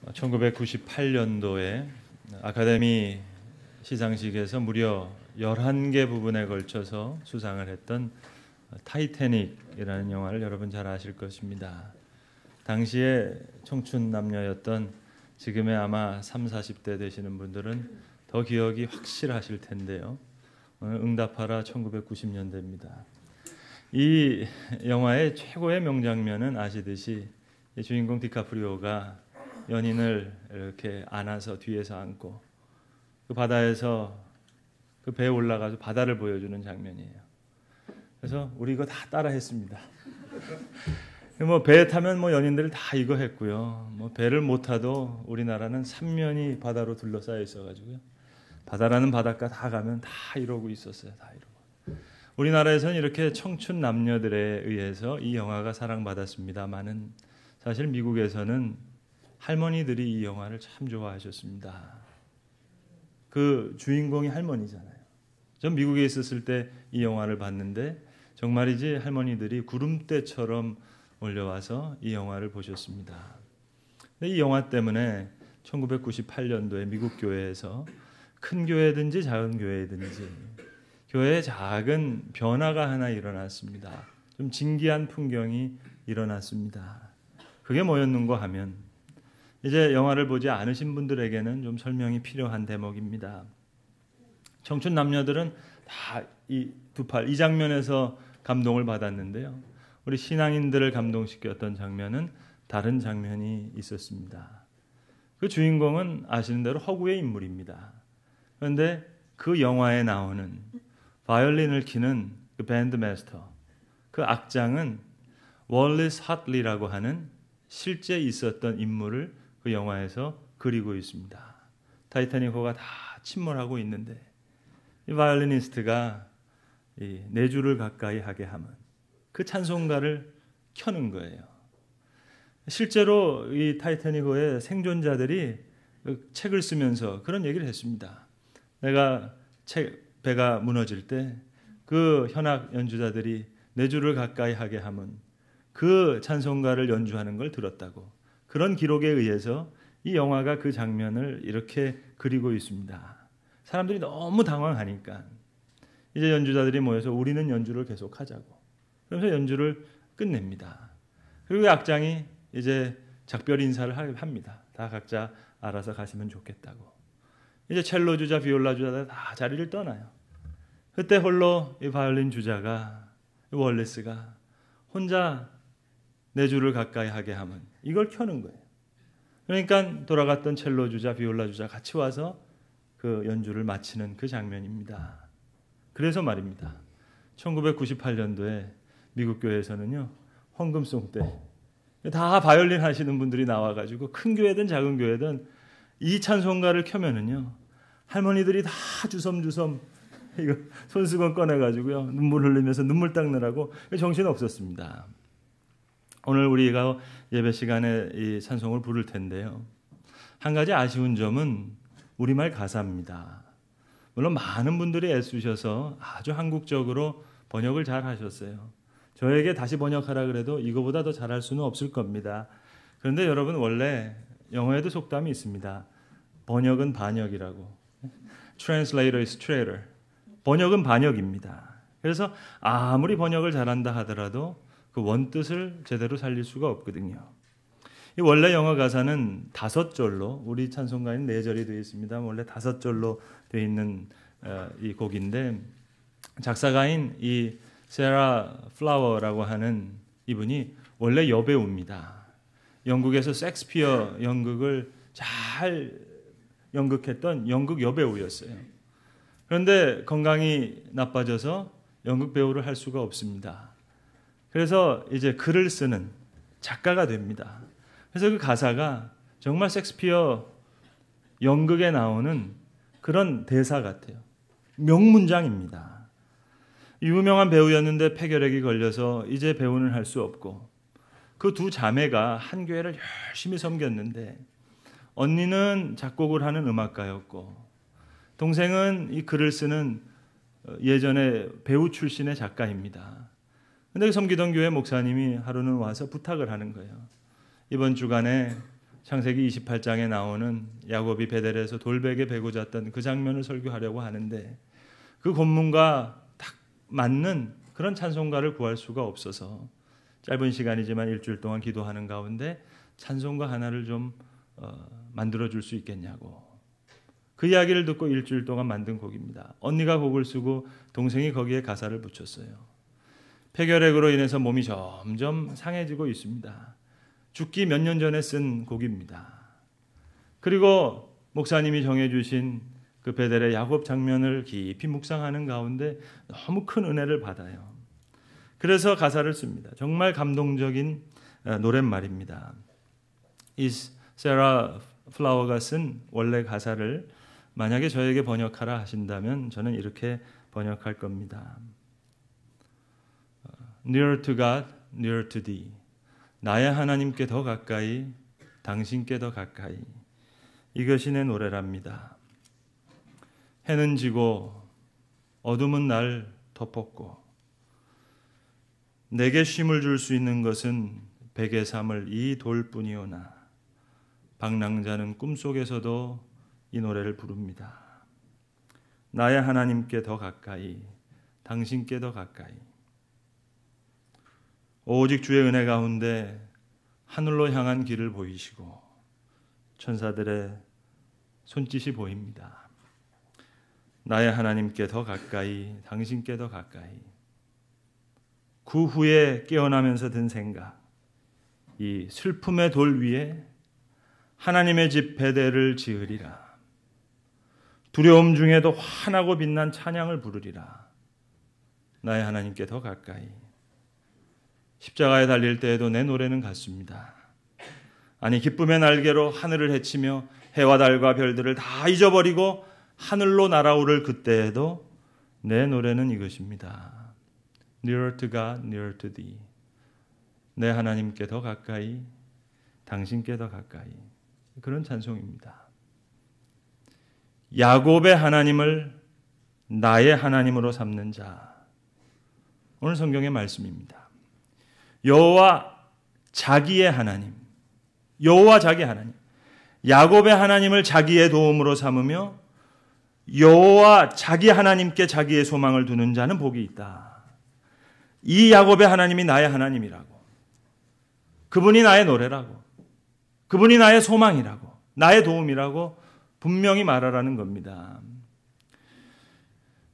1998년도에 아카데미 시상식에서 무려 11개 부분에 걸쳐서 수상을 했던 타이타닉이라는 영화를 여러분 잘 아실 것입니다. 당시에 청춘 남녀였던 지금의 아마 30, 40대 되시는 분들은 더 기억이 확실하실 텐데요. 오늘 응답하라 1990년대입니다. 이 영화의 최고의 명장면은 아시듯이 주인공 디카프리오가 연인을 이렇게 안아서 뒤에서 안고 그 바다에서 그 배에 올라가서 바다를 보여주는 장면이에요. 그래서 우리 이거 다 따라했습니다. 배 타면 연인들 다 이거 했고요. 배를 못 타도 우리나라는 3면이 바다로 둘러싸여 있어가지고요. 바다라는 바닷가 다 가면 다 이러고 있었어요. 다 이러고. 우리나라에서는 이렇게 청춘 남녀들에 의해서 이 영화가 사랑받았습니다만은 사실 미국에서는 할머니들이 이 영화를 참 좋아하셨습니다. 그 주인공이 할머니잖아요. 전 미국에 있었을 때 이 영화를 봤는데 정말이지 할머니들이 구름대처럼 몰려와서 이 영화를 보셨습니다. 근데 이 영화 때문에 1998년도에 미국 교회에서 큰 교회든지 작은 교회든지 교회에 작은 변화가 하나 일어났습니다. 좀 진기한 풍경이 일어났습니다. 그게 뭐였는가 하면 이제 영화를 보지 않으신 분들에게는 좀 설명이 필요한 대목입니다. 청춘 남녀들은 다 이 장면에서 감동을 받았는데요. 우리 신앙인들을 감동시켰던 장면은 다른 장면이 있었습니다. 그 주인공은 아시는 대로 허구의 인물입니다. 그런데 그 영화에 나오는 바이올린을 키는 그 밴드 마스터, 그 악장은 월리스 하틀리라고 하는 실제 있었던 인물을 그 영화에서 그리고 있습니다. 타이타닉호가 다 침몰하고 있는데 이 바이올리니스트가 이 4줄을 가까이 하게 하면 그 찬송가를 켜는 거예요. 실제로 이 타이타닉호의 생존자들이 책을 쓰면서 그런 얘기를 했습니다. 내가 배가 무너질 때 그 현악 연주자들이 4줄을 가까이 하게 하면 그 찬송가를 연주하는 걸 들었다고. 그런 기록에 의해서 이 영화가 그 장면을 이렇게 그리고 있습니다. 사람들이 너무 당황하니까 이제 연주자들이 모여서 우리는 연주를 계속하자고. 그러면서 연주를 끝냅니다. 그리고 악장이 이제 작별 인사를 합니다. 다 각자 알아서 가시면 좋겠다고. 이제 첼로 주자, 비올라 주자 다 자리를 떠나요. 그때 홀로 이 바이올린 주자가 월리스가 혼자 4줄을 가까이 하게 하면 이걸 켜는 거예요. 그러니까 돌아갔던 첼로 주자, 비올라 주자 같이 와서 그 연주를 마치는 그 장면입니다. 그래서 말입니다. 1998년도에 미국 교회에서는요. 헌금송 때 다 바이올린 하시는 분들이 나와가지고 큰 교회든 작은 교회든 이 찬송가를 켜면은요. 할머니들이 다 주섬주섬 이거 손수건 꺼내가지고요. 눈물 흘리면서 눈물 닦느라고 정신 없었습니다. 오늘 우리가 예배 시간에 이 찬송을 부를 텐데요. 한 가지 아쉬운 점은 우리말 가사입니다. 물론 많은 분들이 애쓰셔서 아주 한국적으로 번역을 잘 하셨어요. 저에게 다시 번역하라 그래도 이거보다 더 잘할 수는 없을 겁니다. 그런데 여러분 원래 영어에도 속담이 있습니다. 번역은 반역이라고. Translator is traitor. 번역은 반역입니다. 그래서 아무리 번역을 잘한다 하더라도 그 원뜻을 제대로 살릴 수가 없거든요. 이 원래 영어 가사는 5절로 우리 찬송가에는 4절이 되어 있습니다. 원래 5절로 되어 있는 이 곡인데 작사가인 이 세라 플라워라고 하는 이분이 원래 여배우입니다. 영국에서 셰익스피어 연극을 잘 연극했던 연극 여배우였어요. 그런데 건강이 나빠져서 연극 배우를 할 수가 없습니다. 그래서 이제 글을 쓰는 작가가 됩니다. 그래서 그 가사가 정말 셰익스피어 연극에 나오는 그런 대사 같아요. 명문장입니다. 유명한 배우였는데 폐결핵이 걸려서 이제 배우는 할 수 없고 그 두 자매가 한 교회를 열심히 섬겼는데 언니는 작곡을 하는 음악가였고 동생은 이 글을 쓰는 예전에 배우 출신의 작가입니다. 그런데 섬기던 교회 목사님이 하루는 와서 부탁을 하는 거예요. 이번 주간에 창세기 28장에 나오는 야곱이 베델에서 돌베개 베고 잤던 그 장면을 설교하려고 하는데 그 본문과 딱 맞는 그런 찬송가를 구할 수가 없어서 짧은 시간이지만 일주일 동안 기도하는 가운데 찬송가 하나를 좀 만들어줄 수 있겠냐고. 그 이야기를 듣고 일주일 동안 만든 곡입니다. 언니가 곡을 쓰고 동생이 거기에 가사를 붙였어요. 폐결핵으로 인해서 몸이 점점 상해지고 있습니다. 죽기 몇 년 전에 쓴 곡입니다. 그리고 목사님이 정해주신 그 베델의 야곱 장면을 깊이 묵상하는 가운데 너무 큰 은혜를 받아요. 그래서 가사를 씁니다. 정말 감동적인 노랫말입니다. 이 세라 플라워가 쓴 원래 가사를 만약에 저에게 번역하라 하신다면 저는 이렇게 번역할 겁니다. Near to God, near to thee. 나의 하나님께 더 가까이, 당신께 더 가까이. 이것이 내 노래랍니다. 해는 지고 어둠은 날 덮었고 내게 쉼을 줄 수 있는 것은 백의 삶을 이 돌뿐이오나 방랑자는 꿈속에서도 이 노래를 부릅니다. 나의 하나님께 더 가까이, 당신께 더 가까이. 오직 주의 은혜 가운데 하늘로 향한 길을 보이시고 천사들의 손짓이 보입니다. 나의 하나님께 더 가까이, 당신께 더 가까이. 그 후에 깨어나면서 든 생각, 이 슬픔의 돌 위에 하나님의 집 베델을 지으리라. 두려움 중에도 환하고 빛난 찬양을 부르리라. 나의 하나님께 더 가까이. 십자가에 달릴 때에도 내 노래는 같습니다. 아니 기쁨의 날개로 하늘을 헤치며 해와 달과 별들을 다 잊어버리고 하늘로 날아오를 그때에도 내 노래는 이것입니다. Nearer to God, nearer to thee. 내 하나님께 더 가까이, 당신께 더 가까이. 그런 찬송입니다. 야곱의 하나님을 나의 하나님으로 삼는 자. 오늘 성경의 말씀입니다. 여호와 자기의 하나님, 여호와 자기 하나님, 야곱의 하나님을 자기의 도움으로 삼으며 여호와 자기 하나님께 자기의 소망을 두는 자는 복이 있다. 이 야곱의 하나님이 나의 하나님이라고, 그분이 나의 노래라고, 그분이 나의 소망이라고, 나의 도움이라고 분명히 말하라는 겁니다.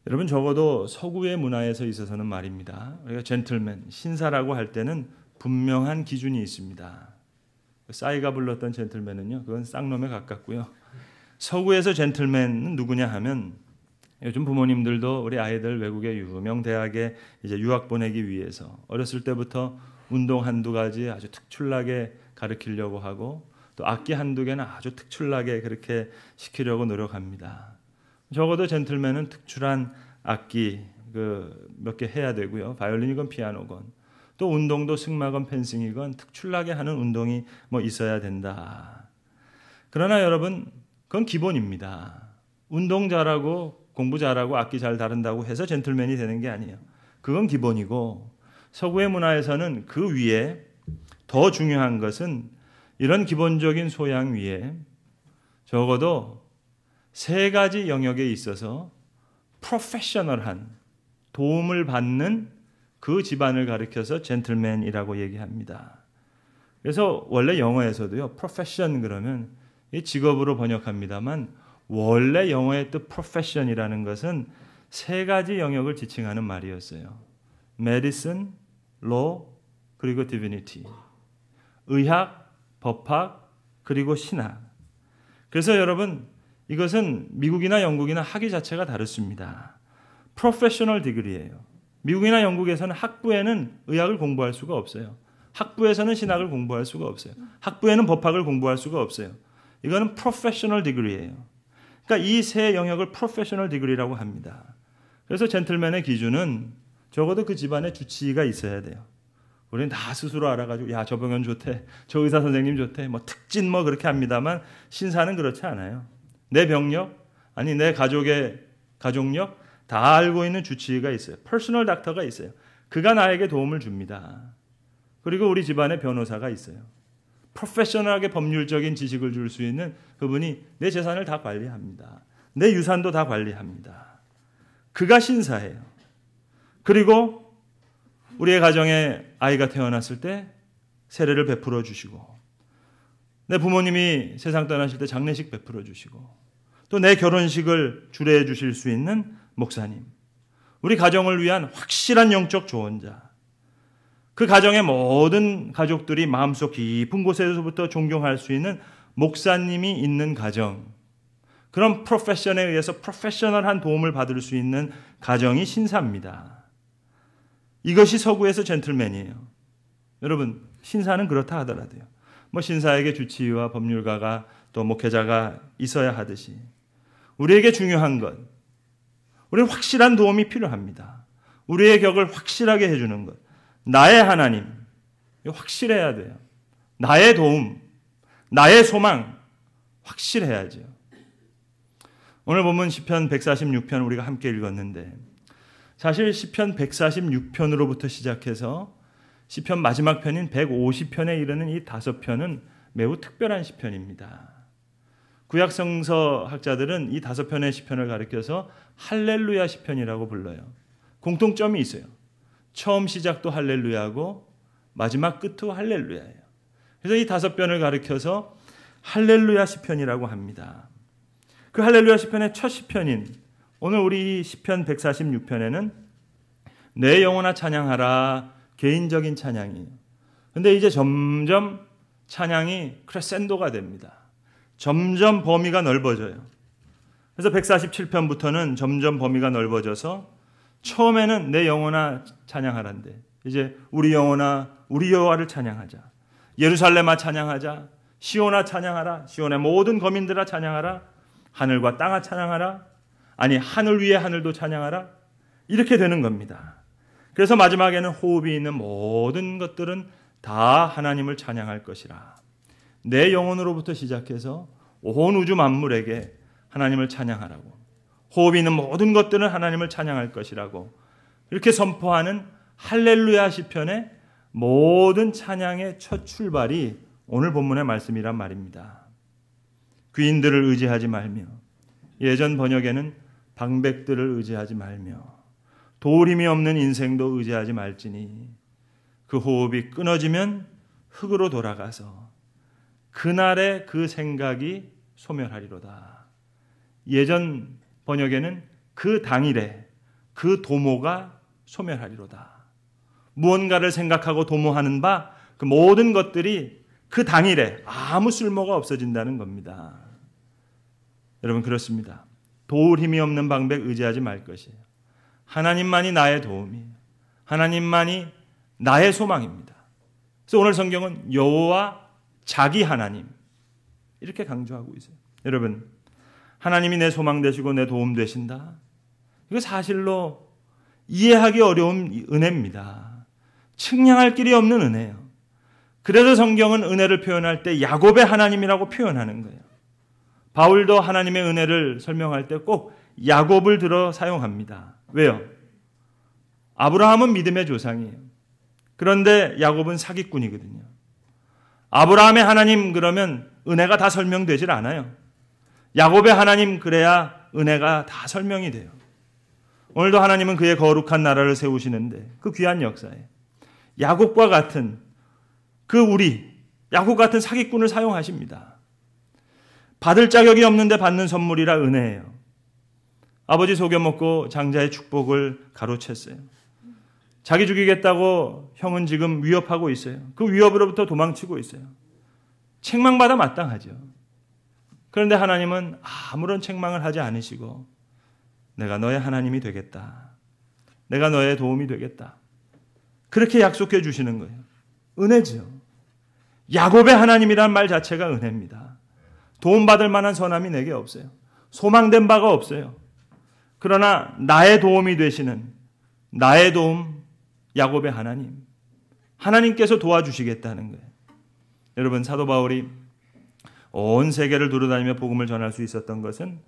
여러분, 적어도 서구의 문화에서 있어서는 말입니다. 우리가 젠틀맨, 신사라고 할 때는 분명한 기준이 있습니다. 싸이가 불렀던 젠틀맨은요, 그건 쌍놈에 가깝고요. 서구에서 젠틀맨은 누구냐 하면 요즘 부모님들도 우리 아이들 외국의 유명 대학에 이제 유학 보내기 위해서 어렸을 때부터 운동 한두 가지 아주 특출나게 가르치려고 하고 또 악기 한두 개는 아주 특출나게 그렇게 시키려고 노력합니다. 적어도 젠틀맨은 특출한 악기 몇 개 해야 되고요. 바이올린이건 피아노건 또 운동도 승마건 펜싱이건 특출나게 하는 운동이 뭐 있어야 된다. 그러나 여러분, 그건 기본입니다. 운동 잘하고 공부 잘하고 악기 잘 다룬다고 해서 젠틀맨이 되는 게 아니에요. 그건 기본이고 서구의 문화에서는 그 위에 더 중요한 것은 이런 기본적인 소양 위에 적어도 세 가지 영역에 있어서 프로페셔널한 도움을 받는 그 집안을 가리켜서 젠틀맨이라고 얘기합니다. 그래서 원래 영어에서도요, 프로페션 그러면 이 직업으로 번역합니다만 원래 영어의 뜻 프로페션이라는 것은 세 가지 영역을 지칭하는 말이었어요. 메디슨, 로, 그리고 디비니티. 의학, 법학, 그리고 신학. 그래서 여러분, 이것은 미국이나 영국이나 학위 자체가 다릅니다. 프로페셔널 디그리예요. 미국이나 영국에서는 학부에는 의학을 공부할 수가 없어요. 학부에서는 신학을 공부할 수가 없어요. 학부에는 법학을 공부할 수가 없어요. 이거는 프로페셔널 디그리예요. 그러니까 이 세 영역을 프로페셔널 디그리라고 합니다. 그래서 젠틀맨의 기준은 적어도 그 집안에 주치의가 있어야 돼요. 우리는 다 스스로 알아가지고 야, 저 병원 좋대, 저 의사 선생님 좋대, 뭐 특진 뭐 그렇게 합니다만 신사는 그렇지 않아요. 내 병력, 아니 내 가족의 가족력 다 알고 있는 주치의가 있어요. 퍼스널 닥터가 있어요. 그가 나에게 도움을 줍니다. 그리고 우리 집안에 변호사가 있어요. 프로페셔널하게 법률적인 지식을 줄 수 있는 그분이 내 재산을 다 관리합니다. 내 유산도 다 관리합니다. 그가 신사예요. 그리고 우리의 가정에 아이가 태어났을 때 세례를 베풀어 주시고, 내 부모님이 세상 떠나실 때 장례식 베풀어 주시고, 또 내 결혼식을 주례해 주실 수 있는 목사님, 우리 가정을 위한 확실한 영적 조언자, 그 가정의 모든 가족들이 마음속 깊은 곳에서부터 존경할 수 있는 목사님이 있는 가정, 그런 프로페션에 의해서 프로페셔널한 도움을 받을 수 있는 가정이 신사입니다. 이것이 서구에서 젠틀맨이에요. 여러분, 신사는 그렇다 하더라도요, 신사에게 주치의와 법률가가 또 목회자가 있어야 하듯이 우리에게 중요한 것, 우리는 확실한 도움이 필요합니다. 우리의 격을 확실하게 해주는 것, 나의 하나님, 확실해야 돼요. 나의 도움, 나의 소망, 확실해야죠. 오늘 본문 시편 146편 우리가 함께 읽었는데, 사실 시편 146편으로부터 시작해서 시편 마지막 편인 150편에 이르는 이 5편은 매우 특별한 시편입니다. 구약 성서 학자들은 이 5편의 시편을 가리켜서 할렐루야 시편이라고 불러요. 공통점이 있어요. 처음 시작도 할렐루야고 마지막 끝도 할렐루야예요. 그래서 이 5편을 가리켜서 할렐루야 시편이라고 합니다. 그 할렐루야 시편의 첫 시편인 오늘 우리 시편 146편에는 내 영혼아 찬양하라, 개인적인 찬양이에요. 근데 이제 점점 찬양이 크레센도가 됩니다. 점점 범위가 넓어져요. 그래서 147편부터는 점점 범위가 넓어져서 처음에는 내 영혼아 찬양하란데, 이제 우리 영혼아 우리 여호와를 찬양하자, 예루살렘아 찬양하자, 시온아 찬양하라, 시온의 모든 거민들아 찬양하라, 하늘과 땅아 찬양하라, 아니 하늘 위에 하늘도 찬양하라, 이렇게 되는 겁니다. 그래서 마지막에는 호흡이 있는 모든 것들은 다 하나님을 찬양할 것이라. 내 영혼으로부터 시작해서 온 우주 만물에게 하나님을 찬양하라고, 호흡이 있는 모든 것들은 하나님을 찬양할 것이라고 이렇게 선포하는 할렐루야 시편의 모든 찬양의 첫 출발이 오늘 본문의 말씀이란 말입니다. 귀인들을 의지하지 말며, 예전 번역에는 방백들을 의지하지 말며, 도울 힘이 없는 인생도 의지하지 말지니 그 호흡이 끊어지면 흙으로 돌아가서 그날의 그 생각이 소멸하리로다. 예전 번역에는 그 당일에 그 도모가 소멸하리로다. 무언가를 생각하고 도모하는 바 그 모든 것들이 그 당일에 아무 쓸모가 없어진다는 겁니다. 여러분, 그렇습니다. 도울 힘이 없는 방백 의지하지 말 것이에요. 하나님만이 나의 도움이에요. 하나님만이 나의 소망입니다. 그래서 오늘 성경은 여호와 자기 하나님 이렇게 강조하고 있어요. 여러분, 하나님이 내 소망 되시고 내 도움 되신다, 이거 사실로 이해하기 어려운 은혜입니다. 측량할 길이 없는 은혜예요. 그래서 성경은 은혜를 표현할 때 야곱의 하나님이라고 표현하는 거예요. 바울도 하나님의 은혜를 설명할 때 꼭 야곱을 들어 사용합니다. 왜요? 아브라함은 믿음의 조상이에요. 그런데 야곱은 사기꾼이거든요. 아브라함의 하나님 그러면 은혜가 다 설명되질 않아요. 야곱의 하나님 그래야 은혜가 다 설명이 돼요. 오늘도 하나님은 그의 거룩한 나라를 세우시는데 그 귀한 역사에 야곱과 같은 야곱 같은 사기꾼을 사용하십니다. 받을 자격이 없는데 받는 선물이라 은혜예요. 아버지 속여먹고 장자의 축복을 가로챘어요. 자기 죽이겠다고 형은 지금 위협하고 있어요. 그 위협으로부터 도망치고 있어요. 책망받아 마땅하죠. 그런데 하나님은 아무런 책망을 하지 않으시고 내가 너의 하나님이 되겠다, 내가 너의 도움이 되겠다, 그렇게 약속해 주시는 거예요. 은혜죠. 야곱의 하나님이라는 말 자체가 은혜입니다. 도움받을 만한 선함이 내게 없어요. 소망된 바가 없어요. 그러나 나의 도움이 되시는, 나의 도움, 야곱의 하나님, 하나님께서 도와주시겠다는 거예요. 여러분, 사도 바울이 온 세계를 두루다니며 복음을 전할 수 있었던 것은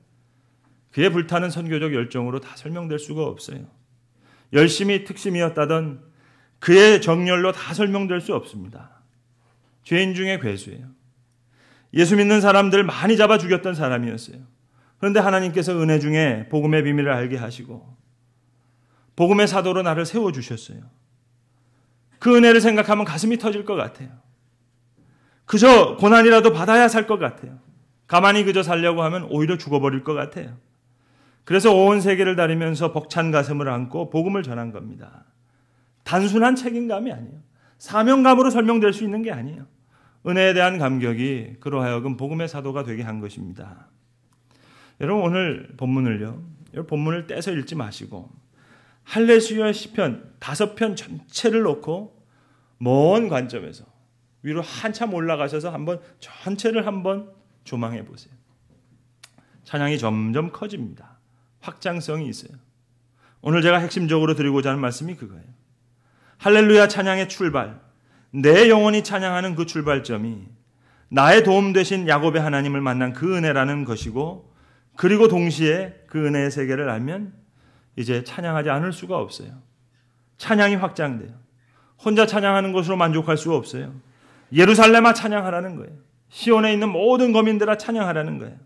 그의 불타는 선교적 열정으로 다 설명될 수가 없어요. 열심히 특심이었다던 그의 정열로 다 설명될 수 없습니다. 죄인 중에 괴수예요. 예수 믿는 사람들 많이 잡아 죽였던 사람이었어요. 그런데 하나님께서 은혜 중에 복음의 비밀을 알게 하시고 복음의 사도로 나를 세워주셨어요. 그 은혜를 생각하면 가슴이 터질 것 같아요. 그저 고난이라도 받아야 살 것 같아요. 가만히 그저 살려고 하면 오히려 죽어버릴 것 같아요. 그래서 온 세계를 다니면서 벅찬 가슴을 안고 복음을 전한 겁니다. 단순한 책임감이 아니에요. 사명감으로 설명될 수 있는 게 아니에요. 은혜에 대한 감격이 그로 하여금 복음의 사도가 되게 한 것입니다. 여러분 오늘 본문을요. 본문을 떼서 읽지 마시고 할례수야 시편 5편 전체를 놓고 먼 관점에서 위로 한참 올라가셔서 한번 전체를 한번 조망해 보세요. 찬양이 점점 커집니다. 확장성이 있어요. 오늘 제가 핵심적으로 드리고자 하는 말씀이 그거예요. 할렐루야 찬양의 출발, 내 영혼이 찬양하는 그 출발점이 나의 도움 되신 야곱의 하나님을 만난 그 은혜라는 것이고, 그리고 동시에 그 은혜의 세계를 알면 이제 찬양하지 않을 수가 없어요. 찬양이 확장돼요. 혼자 찬양하는 것으로 만족할 수가 없어요. 예루살렘아 찬양하라는 거예요. 시온에 있는 모든 거민들아 찬양하라는 거예요.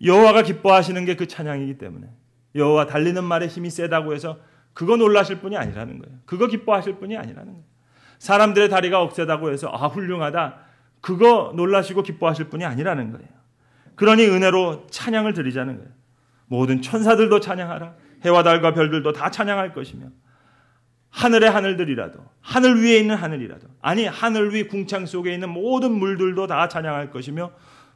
여호와가 기뻐하시는 게 그 찬양이기 때문에, 여호와 달리는 말에 힘이 세다고 해서 그거 놀라실 분이 아니라는 거예요. 그거 기뻐하실 분이 아니라는 거예요. 사람들의 다리가 억세다고 해서 훌륭하다, 그거 놀라시고 기뻐하실 분이 아니라는 거예요. 그러니 은혜로 찬양을 드리자는 거예요. 모든 천사들도 찬양하라. 해와 달과 별들도 다 찬양할 것이며, 하늘의 하늘들이라도, 하늘 위에 있는 하늘이라도, 아니 하늘 위 궁창 속에 있는 모든 물들도 다 찬양할 것이며,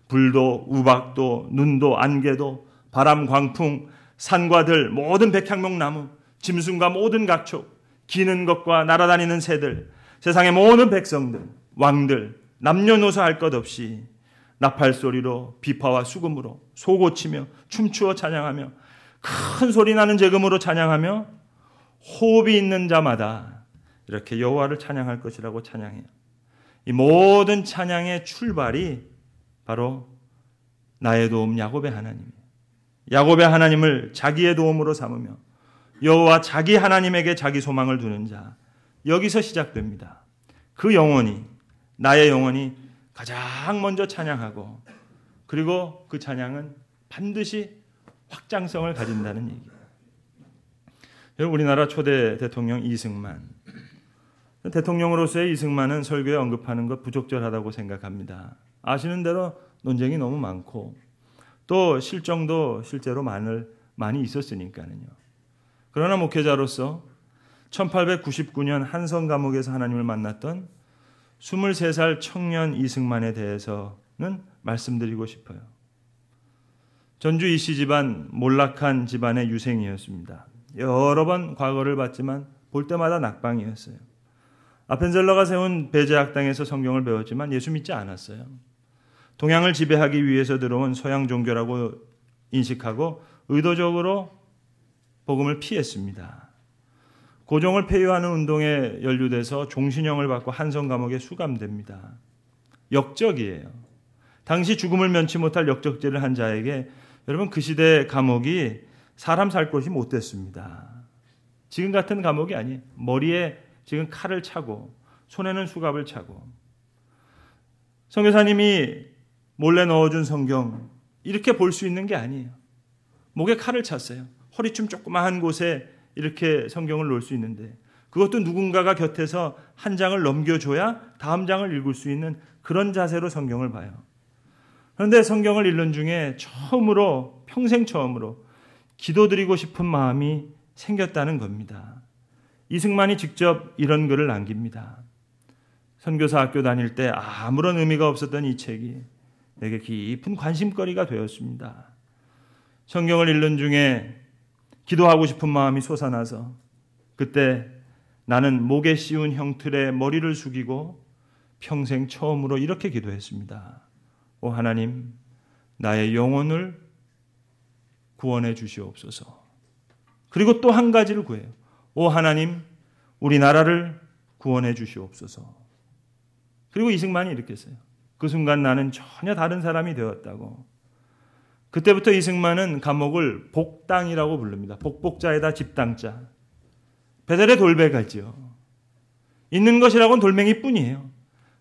불도 우박도 눈도 안개도 바람 광풍 산과 들 모든 백향목나무 짐승과 모든 각촉 기는 것과 날아다니는 새들 세상의 모든 백성들 왕들 남녀노소 할 것 없이 나팔소리로 비파와 수금으로 소고치며 춤추어 찬양하며 큰 소리 나는 재금으로 찬양하며 호흡이 있는 자마다 이렇게 여호와를 찬양할 것이라고 찬양해요. 이 모든 찬양의 출발이 바로 나의 도움 야곱의 하나님이에요. 야곱의 하나님을 자기의 도움으로 삼으며 여호와 자기 하나님에게 자기 소망을 두는 자, 여기서 시작됩니다. 그 영혼이, 나의 영혼이 가장 먼저 찬양하고, 그리고 그 찬양은 반드시 확장성을 가진다는 얘기예요. 여러분, 우리나라 초대 대통령 이승만, 대통령으로서의 이승만은 설교에 언급하는 것 부적절하다고 생각합니다. 아시는 대로 논쟁이 너무 많고 또 실정도 실제로 많이 있었으니까요. 그러나 목회자로서 1899년 한성 감옥에서 하나님을 만났던 23살 청년 이승만에 대해서는 말씀드리고 싶어요. 전주 이씨 집안 몰락한 집안의 유생이었습니다. 여러 번 과거를 봤지만 볼 때마다 낙방이었어요. 아펜젤러가 세운 배제학당에서 성경을 배웠지만 예수 믿지 않았어요. 동양을 지배하기 위해서 들어온 서양 종교라고 인식하고 의도적으로 복음을 피했습니다. 고종을 폐위하는 운동에 연루돼서 종신형을 받고 한성 감옥에 수감됩니다. 역적이에요. 당시 죽음을 면치 못할 역적죄를 한 자에게 여러분 그 시대 감옥이 사람 살 곳이 못 됐습니다. 지금 같은 감옥이 아니에요. 머리에 지금 칼을 차고 손에는 수갑을 차고, 선교사님이 몰래 넣어준 성경 이렇게 볼 수 있는 게 아니에요. 목에 칼을 찼어요. 허리춤 조그마한 곳에 이렇게 성경을 놓을 수 있는데, 그것도 누군가가 곁에서 한 장을 넘겨줘야 다음 장을 읽을 수 있는 그런 자세로 성경을 봐요. 그런데 성경을 읽는 중에 평생 처음으로 기도드리고 싶은 마음이 생겼다는 겁니다. 이승만이 직접 이런 글을 남깁니다. 선교사 학교 다닐 때 아무런 의미가 없었던 이 책이 내게 깊은 관심거리가 되었습니다. 성경을 읽는 중에 기도하고 싶은 마음이 솟아나서 그때 나는 목에 씌운 형틀에 머리를 숙이고 평생 처음으로 이렇게 기도했습니다. 오 하나님, 나의 영혼을 구원해 주시옵소서. 그리고 또 한 가지를 구해요. 오 하나님, 우리나라를 구원해 주시옵소서. 그리고 이승만이 이렇게 했어요. 그 순간 나는 전혀 다른 사람이 되었다고. 그때부터 이승만은 감옥을 복당이라고 부릅니다. 복복자에다 집당자. 베델의 돌배가지요. 있는 것이라고는 돌멩이뿐이에요.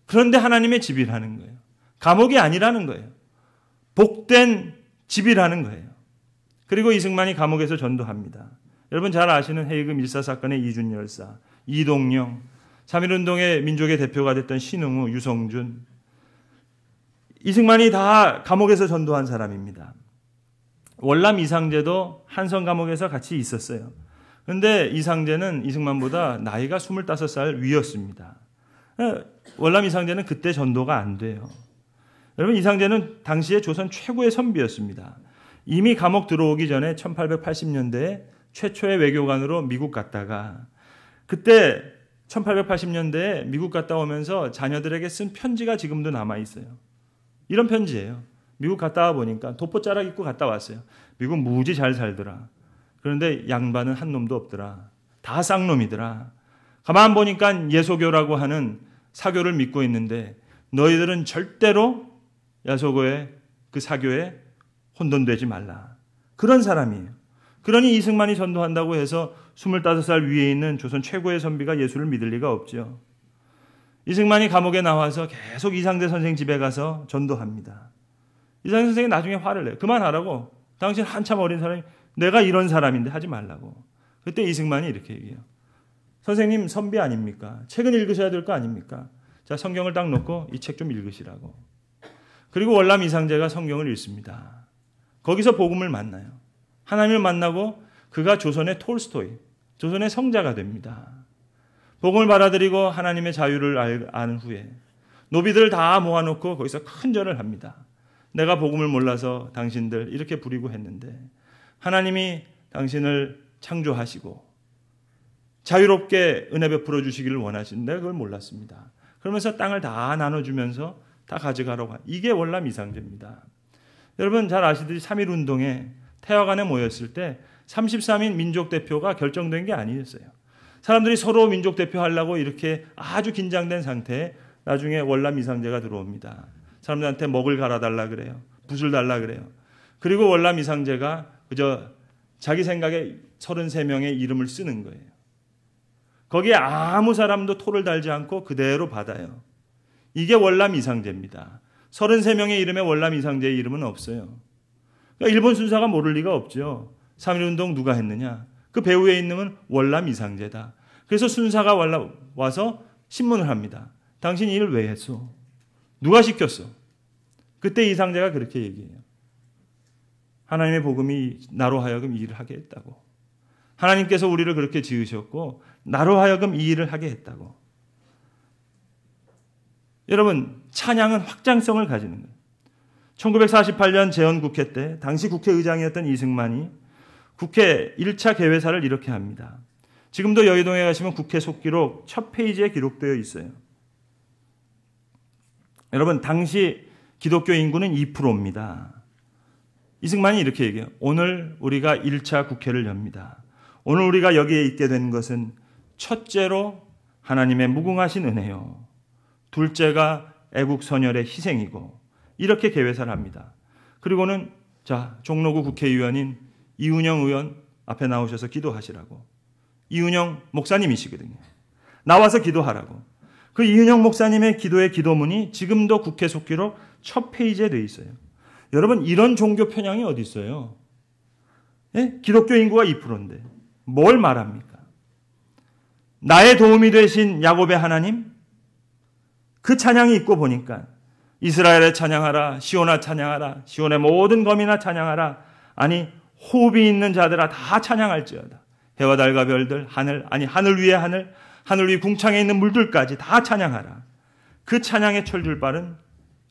그런데 하나님의 집이라는 거예요. 감옥이 아니라는 거예요. 복된 집이라는 거예요. 그리고 이승만이 감옥에서 전도합니다. 여러분 잘 아시는 헤이그 밀사 사건의 이준 열사, 이동영, 3.1운동의 민족의 대표가 됐던 신흥우, 유성준, 이승만이 다 감옥에서 전도한 사람입니다. 월남 이상제도 한성 감옥에서 같이 있었어요. 그런데 이상제는 이승만보다 나이가 25살 위였습니다. 월남 이상제는 그때 전도가 안 돼요. 여러분 이상제는 당시에 조선 최고의 선비였습니다. 이미 감옥 들어오기 전에 1880년대에 최초의 외교관으로 미국 갔다가 그때 1880년대에 미국 갔다 오면서 자녀들에게 쓴 편지가 지금도 남아있어요. 이런 편지예요. 미국 갔다 와 보니까 도포자락 입고 갔다 왔어요. 미국 무지 잘 살더라. 그런데 양반은 한 놈도 없더라. 다 쌍놈이더라. 가만 보니까 예소교라고 하는 사교를 믿고 있는데 너희들은 절대로 야소교의 그 사교에 혼돈되지 말라. 그런 사람이에요. 그러니 이승만이 전도한다고 해서 25살 위에 있는 조선 최고의 선비가 예수를 믿을 리가 없죠. 이승만이 감옥에 나와서 계속 이상대 선생 집에 가서 전도합니다. 이상대 선생이 나중에 화를 내요. 그만하라고. 당신 한참 어린 사람이 내가 이런 사람인데 하지 말라고. 그때 이승만이 이렇게 얘기해요. 선생님 선비 아닙니까? 책은 읽으셔야 될 거 아닙니까? 자, 성경을 딱 놓고 이 책 좀 읽으시라고. 그리고 월남 이상제가 성경을 읽습니다. 거기서 복음을 만나요. 하나님을 만나고 그가 조선의 톨스토이, 조선의 성자가 됩니다. 복음을 받아들이고 하나님의 자유를 아는 후에 노비들 다 모아놓고 거기서 큰 절을 합니다. 내가 복음을 몰라서 당신들 이렇게 부리고 했는데 하나님이 당신을 창조하시고 자유롭게 은혜 베풀어 주시기를 원하시는데 그걸 몰랐습니다. 그러면서 땅을 다 나눠주면서 다 가져가라고. 이게 월남 이상제입니다. 여러분 잘 아시듯이 3.1운동에 태화관에 모였을 때 33인 민족 대표가 결정된 게 아니었어요. 사람들이 서로 민족 대표 하려고 이렇게 아주 긴장된 상태에 나중에 월남 이상제가 들어옵니다. 사람들한테 먹을 갈아달라 그래요. 붓을 달라 그래요. 그리고 월남 이상제가 그저 자기 생각에 33명의 이름을 쓰는 거예요. 거기에 아무 사람도 토를 달지 않고 그대로 받아요. 이게 월남 이상제입니다. 33명의 이름에 월남 이상제의 이름은 없어요. 그러니까 일본 순사가 모를 리가 없죠. 3.1운동 누가 했느냐? 그 배후에 있는 건 월남 이상제다. 그래서 순사가 와서 신문을 합니다. 당신 이 일을 왜 했어? 누가 시켰어? 그때 이상제가 그렇게 얘기해요. 하나님의 복음이 나로 하여금 이 일을 하게 했다고. 하나님께서 우리를 그렇게 지으셨고 나로 하여금 이 일을 하게 했다고. 여러분 찬양은 확장성을 가지는 거예요. 1948년 재헌국회 때 당시 국회의장이었던 이승만이 국회 1차 개회사를 이렇게 합니다. 지금도 여의도에 가시면 국회 속기록 첫 페이지에 기록되어 있어요. 여러분 당시 기독교 인구는 2%입니다. 이승만이 이렇게 얘기해요. 오늘 우리가 1차 국회를 엽니다. 오늘 우리가 여기에 있게 된 것은 첫째로 하나님의 무궁하신 은혜요. 둘째가 애국 선열의 희생이고 이렇게 개회사를 합니다. 그리고는 자 종로구 국회의원인 이은영 의원 앞에 나오셔서 기도하시라고. 이은영 목사님이시거든요. 나와서 기도하라고. 그 이은영 목사님의 기도의 기도문이 지금도 국회 속기록 첫 페이지에 돼 있어요. 여러분 이런 종교 편향이 어디 있어요? 예? 기독교 인구가 2%인데 뭘 말합니까? 나의 도움이 되신 야곱의 하나님 그 찬양이 있고 보니까 이스라엘에 찬양하라, 시온아 찬양하라, 시온의 모든 거민아 찬양하라. 아니 호흡이 있는 자들아 다 찬양할지어다. 해와 달과 별들, 하늘 위에 하늘 위 궁창에 있는 물들까지 다 찬양하라. 그 찬양의 철줄발은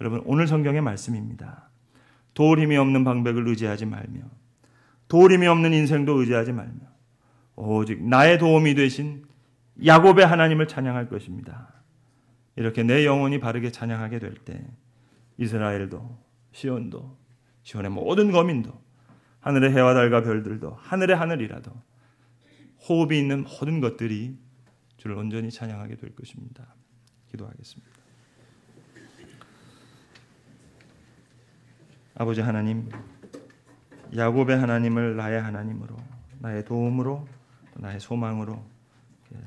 여러분 오늘 성경의 말씀입니다. 도울 힘이 없는 방백을 의지하지 말며 도울 힘이 없는 인생도 의지하지 말며 오직 나의 도움이 되신 야곱의 하나님을 찬양할 것입니다. 이렇게 내 영혼이 바르게 찬양하게 될 때 이스라엘도 시온도 시온의 모든 거민도 하늘의 해와 달과 별들도 하늘의 하늘이라도 호흡이 있는 모든 것들이 주를 온전히 찬양하게 될 것입니다. 기도하겠습니다. 아버지 하나님, 야곱의 하나님을 나의 하나님으로, 나의 도움으로, 나의 소망으로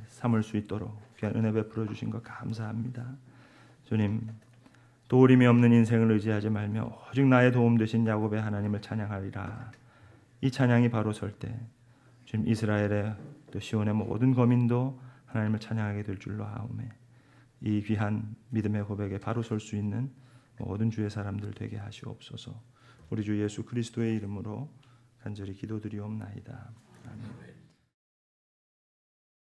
삼을 수 있도록 귀한 은혜 베풀어 주신 것 감사합니다. 주님, 도울임이 없는 인생을 의지하지 말며 오직 나의 도움 되신 야곱의 하나님을 찬양하리라. 이 찬양이 바로 설 때 주님, 이스라엘의 또 시온의 모든 거민도 하나님을 찬양하게 될 줄로 아오매. 이 귀한 믿음의 고백에 바로 설 수 있는 모든 주의 사람들 되게 하시옵소서. 우리 주 예수 그리스도의 이름으로 간절히 기도드리옵나이다. 아멘.